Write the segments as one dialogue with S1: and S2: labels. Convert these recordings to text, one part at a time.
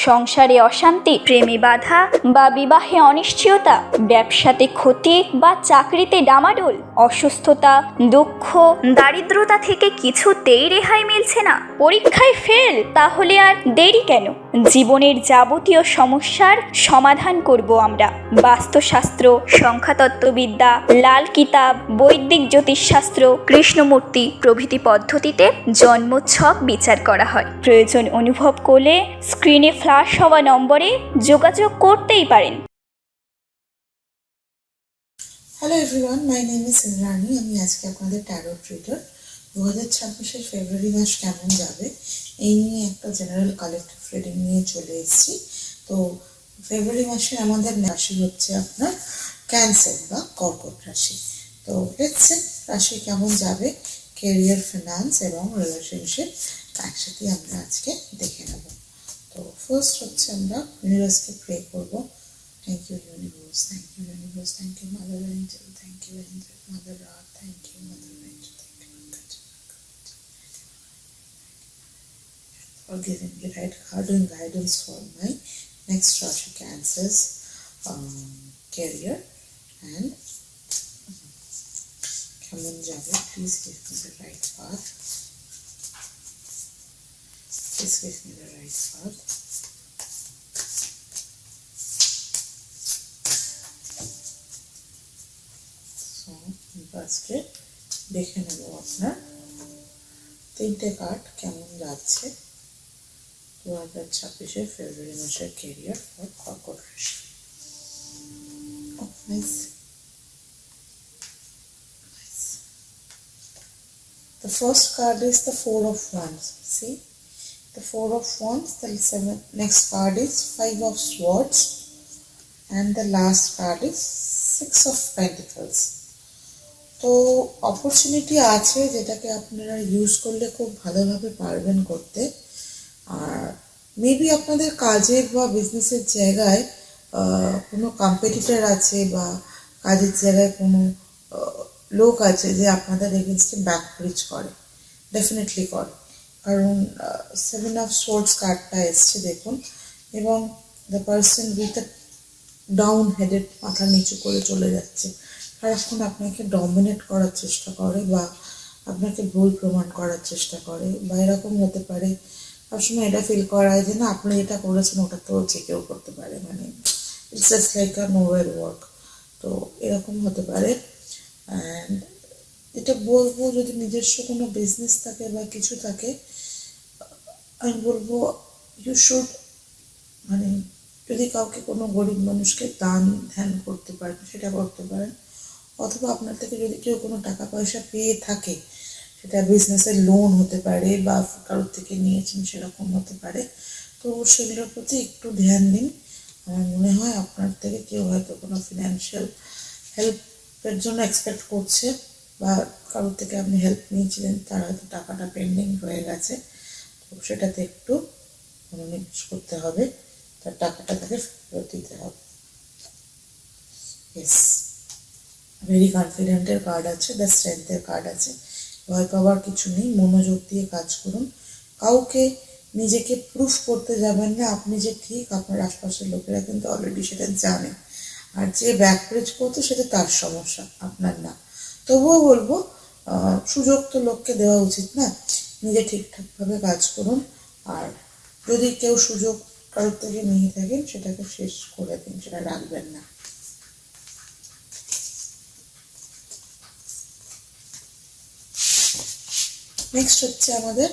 S1: সংসারে অশান্তি, প্রেমে বাধা বা বিবাহে অনিশ্চয়তা, ব্যবসাতে ক্ষতি বা চাকরিতে ডামাডোল, অসুস্থতা, দুঃখ, দারিদ্রতা থেকে কিছুতেই রেহাই মিলছে না, পরীক্ষায় ফেল, তাহলে আর দেরি কেন? জীবনের যাবতীয় সমস্যার সমাধান করব আমরা। বাস্তুশাস্ত্র, সংখ্যাতত্ত্ববিদ্যা, লাল কিতাব, বৈদিক জ্যোতিষশাস্ত্র, কৃষ্ণমূর্তি প্রভৃতি পদ্ধতিতে জন্মছক বিচার করা হয়। প্রয়োজন অনুভব করলে স্ক্রিনে ফ্ল্যাশ হওয়া নম্বরে যোগাযোগ করতেই পারেন।
S2: Hello everyone, my name is Indrani. আমি আজকে আপনাদের ট্যারোট রিডার। 2026-এর ফেব্রুয়ারি মাস কেমন যাবে এই নিয়ে একটা জেনারেল কালেক্টিভ রিডিং নিয়ে চলে এসেছি। তো ফেব্রুয়ারি মাসে আমাদের রাশি হচ্ছে আপনার ক্যান্সার বা কর্কট রাশি। তো লেটস রাশি কেমন যাবে, কেরিয়ার, ফিনান্স এবং রিলেশনশিপ একসাথে আমরা আজকে দেখে নেব। তো ফার্স্ট হচ্ছে আমরা ইউনিভার্সকে প্রে করবো। Thank you, universe. Thank you, universe. Thank you, Mother Angel. Thank you, Angel. Mother Earth. Thank you, Mother Angel. Thank you, for giving me right guidance for my next Rashi Cancers career and Kaman Jabe. Please give me the right path. Please give me the right path. আজকে দেখে নেব আপনার 3টে card কেমন যাচ্ছে 2026-এর ফেব্রুয়ারি মাসের career for কর্কট রাশি। The first card is the Four of Wands. See, the Four of Wands. The next card is Five of Swords, and the last card is Six of Pentacles. তো opportunity আছে যেটাকে আপনারা use করলে খুব ভালোভাবে পারবেন করতে। আর মেবি আপনাদের কাজের বা বিজনেসের জায়গায় কোনো কম্পিটিটর আছে বা কাজের জায়গায় কোনো লোক আছে যে আপনাদের এগেনস্টে ব্যাক ব্রিজ করে, ডেফিনেটলি করে। কারণ 7 অফ সোর্ডস কার্ডটা এসছে দেখুন, এবং the person with down headed, মাথা নিচু করে চলে যাচ্ছে, সারাক্ষণ আপনাকে ডমিনেট করার চেষ্টা করে বা আপনাকে ভুল প্রমাণ করার চেষ্টা করে, বা এরকম হতে পারে সবসময় এটা ফিল করায় যে না আপনি এটা করেছেন ওটা তো যে কেউ করতে পারে, মানে it's just like a nowhere work. তো এরকম হতে পারে। অ্যান্ড এটা বলবো যদি নিজস্ব কোনো বিজনেস থাকে বা কিছু থাকে, আমি বলবো ইউ শুড, মানে যদি কাউকে কোনো গরিব মানুষকে দান ধ্যান করতে পারেন সেটা করতে পারেন, অথবা আপনার থেকে যদি কেউ কোনো টাকা পয়সা পেয়ে থাকে, সেটা বিজনেসের লোন হতে পারে বা কারোর থেকে নিয়েছেন সেরকম হতে পারে, তো সেগুলোর প্রতি একটু ধ্যান দিন। আমার মনে হয় আপনার থেকে কেউ হয়তো কোনো ফিনান্সিয়াল হেল্পের জন্য এক্সপেক্ট করছে, বা কারোর থেকে আপনি হেল্প নিয়েছিলেন, তার হয়তো টাকাটা পেন্ডিং হয়ে গেছে, তো সেটাতে একটু মনোনিবেশ করতে হবে, তার টাকাটা তাকে ফেরত দিতে হবে। ইয়েস, ভেরি কনফিডেন্টের কার্ড আছে, দ্য স্ট্রেংথের কার্ড আছে। ভয় পাওয়ার কিছু নেই, মনোযোগ দিয়ে কাজ করুন। কাউকে নিজেকে প্রুফ করতে যাবেন না আপনি যে ঠিক, আপনার আশপাশের লোকেরা কিন্তু অলরেডি সেটা জানে। আর যে ব্যাকপ্রেজ করতো সেটা তার সমস্যা, আপনার না। তবুও বলবো সুযোগ তো লোককে দেওয়া উচিত না, নিজে ঠিকঠাকভাবে কাজ করুন। আর যদি কেউ সুযোগ কারোর থেকে নিয়ে থাকেন সেটাকে শেষ করে দিন, সেটা রাখবেন না। নেক্সট হচ্ছে আমাদের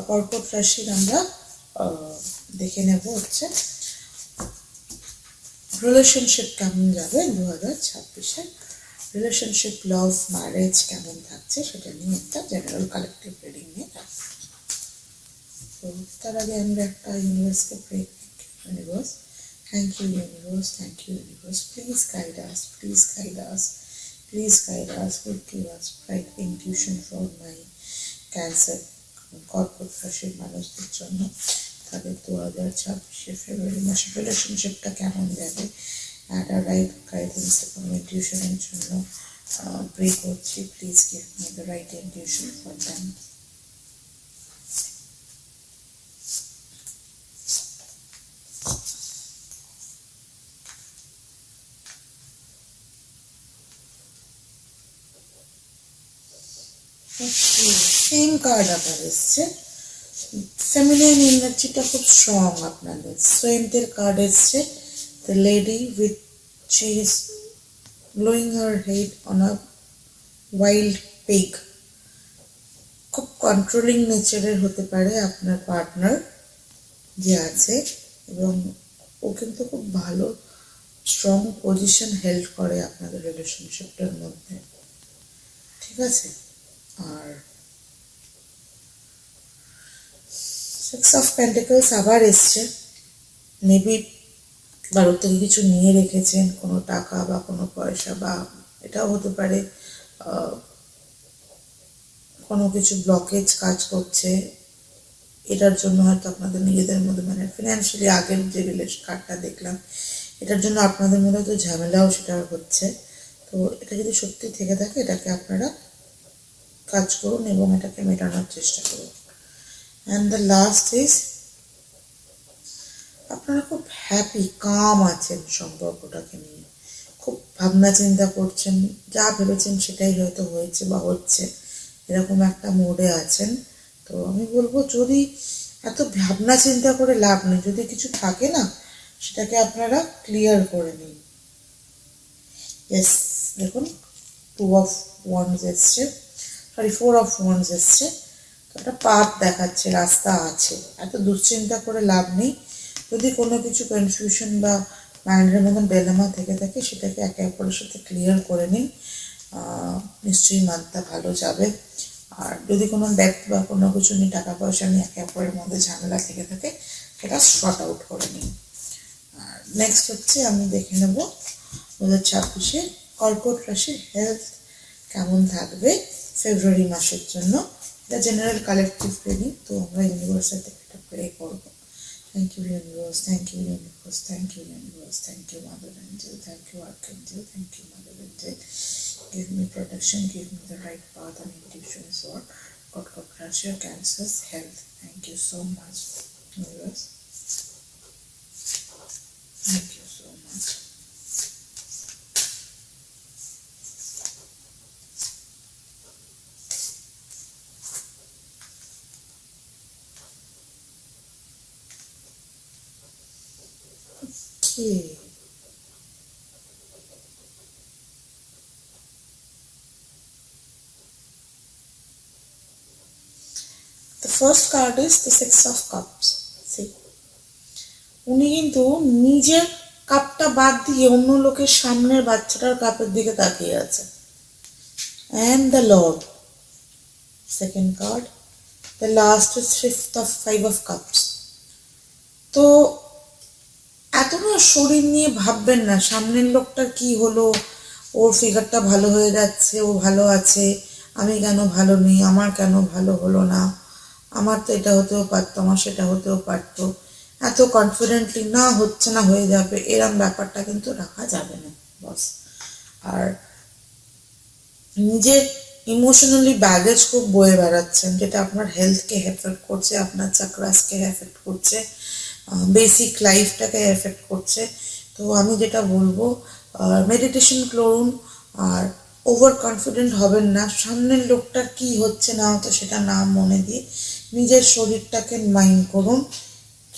S2: কর্কট রাশির আমরা দেখে নেব হচ্ছে রিলেশনশিপ কেমন যাবে 2026-এ। রিলেশনশিপ, লাভ, ম্যারেজ কেমন থাকছে সেটা নিয়ে একটা জেনারেল কালেক্টিভ রিডিং নিয়ে থাকবে। তো তার আগে আমরা একটা ইউনিভার্সকে প্রে করি। Universe, thank you universe, thank you universe, please guide us, please guide us, please guide us, with give us right intuition for my cancer কর্কট রাশির মানুষদের জন্য তাদের 2026-এর ফেব্রুয়ারি মাসে রিলেশনশিপটা কেমন যাবে, একটা রাইট গাইডেন্স এবং ইনটিউশনের জন্য প্রে করছি। Please give me the right intuition for them. Same card আবার এসছে, ফেমিনাইন এনার্জিটা খুব স্ট্রং আপনাদের। স্ট্রেংথের কার্ড এসছে, the lady with she is blowing her head on a wild pig. খুব কন্ট্রোলিং নেচারের হতে পারে আপনার পার্টনার যে আছে, এবং ও কিন্তু খুব ভালো স্ট্রং পজিশন হেল্ড করে আপনাদের রিলেশনশিপটার মধ্যে, ঠিক আছে। আর সিক্স অফ পেন্টিকলস আবার এসছে, মেবি কারোর থেকে কিছু নিয়ে রেখেছেন, কোনো টাকা বা কোনো পয়সা, বা এটাও হতে পারে কোনো কিছু ব্লকেজ কাজ করছে, এটার জন্য হয়তো আপনাদের নিজেদের মধ্যে মানে ফিনান্সিয়ালি আগের যে রিলেশন কার্ডটা দেখলাম, এটার জন্য আপনাদের মধ্যে তো ঝামেলাও সেটা হচ্ছে। তো এটা যদি সত্যি থেকে থাকে, এটাকে আপনারা কাজ করুন এবং এটাকে মেটানোর চেষ্টা করুন। অ্যান্ড দ্য লাস্ট ইজ, আপনারা খুব হ্যাপি কাম আছেন সম্পর্কটাকে নিয়ে, খুব ভাবনা চিন্তা করছেন, যা ভেবেছেন সেটাই হয়তো হয়েছে বা হচ্ছে, এরকম একটা মোডে আছেন। তো আমি বলবো, যদি এত ভাবনা চিন্তা করে লাভ নেই, যদি কিছু থাকে না সেটাকে আপনারা ক্লিয়ার করে নিন। ইয়েস, দেখুন 2 অফ ওয়ান্ডস এসছে, সরি 4 অফ ওয়ান্ডস এসছে। তো একটা পাথ দেখাচ্ছে, রাস্তা আছে, এত দুশ্চিন্তা করে লাভ নেই। যদি কোনো কিছু কনফিউশন বা মাইন্ডের মধ্যে ডেলেমা থেকে থাকে, সেটাকে একে অপরের সাথে ক্লিয়ার করে নিন, নিশ্চয়ই মানটা ভালো যাবে। আর যদি কোনো ডেট বা কোনো কিছু নিয়ে টাকা পয়সা নিয়ে একে অপরের মধ্যে ঝামেলা থেকে থাকে, সেটা শর্ট আউট করে নিন। আর নেক্সট হচ্ছে, আমি দেখে নেব 2026-এ কর্কট রাশির হেলথ কেমন থাকবে ফেব্রুয়ারি মাসের জন্য। এটা জেনারেল কালেকটিভ রিডিং, তো আমরা ইউনিভার্সের থেকে একটা প্রে করবো। Thank you, universe. Thank you, universe. Thank you, universe. Thank you, Mother Angel. Thank you, Archangel. Thank you, Mother Angel. Give me protection. Give me the right path and intuition. So, God bless your Cancer's health. Thank you so much, universe. Thank you so much. Okay. The first card is the Six of Cups. See, উনি কিন্তু নিজের কাপটা বাদ দিয়ে অন্য লোকের সামনের বাচ্চাটার কাপের দিকে তাকিয়ে আছে। And the Lord. Second card. The last is Five of Cups. তো এত না শরীর নিয়ে ভাববেন না, সামনের লোকটার কি হলো, ওর ফিগারটা ভালো হয়ে যাচ্ছে, ও ভালো আছে, আমি কেন ভালো নেই, আমার কেন ভালো হলো না, আমার তো এটা হতেও পারতো, আমার সেটা হতেও পারতো, এত কনফিডেন্টলি না হচ্ছে না হয়ে যাবে, এরম ব্যাপারটা কিন্তু রাখা যাবে না বস। আর নিজের ইমোশনালি ব্যাগেজ খুব বয়ে বেড়াচ্ছেন, যেটা আপনার হেলথকে এফেক্ট করছে, আপনার চাকরাসকে এফেক্ট করছে, বেসিক লাইফটাকে এফেক্ট করছে। তো আমি যেটা বলবো, মেডিটেশন করুন, আর ওভার কনফিডেন্ট হবেন না, সামনের লোকটার কি হচ্ছে না হচ্ছে সেটা না মনে দিয়ে নিজের শরীরটাকে মাইন্ড করুন।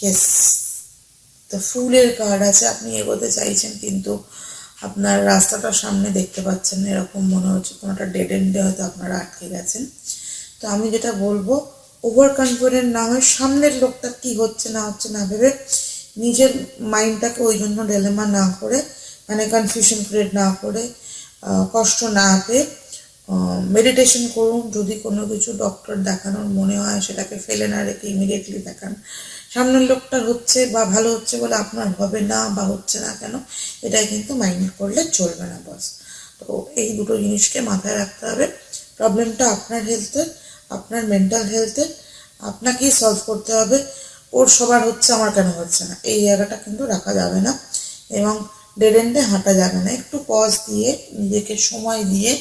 S2: ইয়েস, তো ফুলের কার্ড আছে, আপনি এগোতে চাইছেন কিন্তু আপনার রাস্তাটা সামনে দেখতে পাচ্ছেন না, এরকম মনে হচ্ছে কোনোটা ডেড এন্ডে হয়তো আপনারা আটকে গেছেন। তো আমি যেটা বলবো, ওভার কনফিডেন্ট না হয়ে সামনের লোকটা কি হচ্ছে না ভেবে নিজের মাইন্ডটাকে ওই জন্য ডেলেমা না করে, মানে কনফিউশন ক্রিয়েট না করে, কষ্ট না পেয়ে মেডিটেশন করুন। যদি কোনো কিছু ডক্টর দেখানোর মনে হয়, সেটাকে ফেলে না রেখে ইমিডিয়েটলি দেখান। সামনের লোকটা হচ্ছে বা ভালো হচ্ছে বলে আপনার হবে না বা হচ্ছে না কেন, এটাই কিন্তু মাইন্ড করলে চলবে না বস। তো এই দুটো জিনিসকে মাথায় রাখতে হবে। প্রবলেমটা আপনার হেলথের, আপনার মেন্টাল হেলথের, আপনাকেই সলভ করতে হবে। ওর সবার হচ্ছে, আমার কেন হচ্ছে না, এই জায়গাটা কিন্তু রাখা যাবে না, এবং ডেড এন্ডে হাঁটা যাবে না। একটু পজ দিয়ে, নিজেকে সময় দিয়ে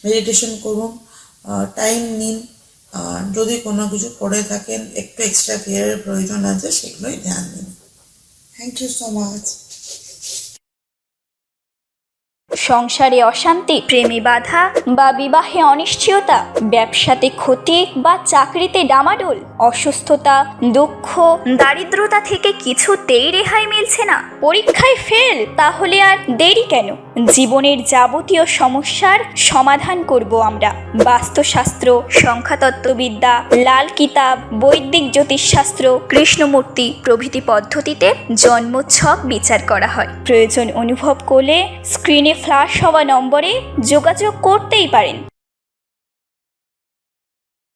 S2: মেডিটেশন করুন, টাইম নিন। যদি কোনো কিছু করে থাকেন, একটু এক্সট্রা কেয়ারের প্রয়োজন আছে, সেগুলোই ধ্যান দিন। Thank you so much.
S1: সংসারে অশান্তি, প্রেমে বাধা বা বিবাহে অনিশ্চয়তা, ব্যবসাতে ক্ষতি বা চাকরিতে ডামাডোল, অসুস্থতা, দুঃখ, দারিদ্রতা থেকে কিছুতেই রেহাই মিলছে না, পরীক্ষায় ফেল, তাহলে আর দেরি কেন? জীবনের যাবতীয় সমস্যার সমাধান করব আমরা। বাস্তুশাস্ত্র, সংখ্যাতত্ত্ববিদ্যা, লাল কিতাব, বৈদিক জ্যোতিষশাস্ত্র, কৃষ্ণমূর্তি প্রভৃতি পদ্ধতিতে জন্মছক বিচার করা হয়। প্রয়োজন অনুভব করলে স্ক্রিনে ফ্ল্যাশ হওয়া নম্বরে যোগাযোগ করতেই পারেন।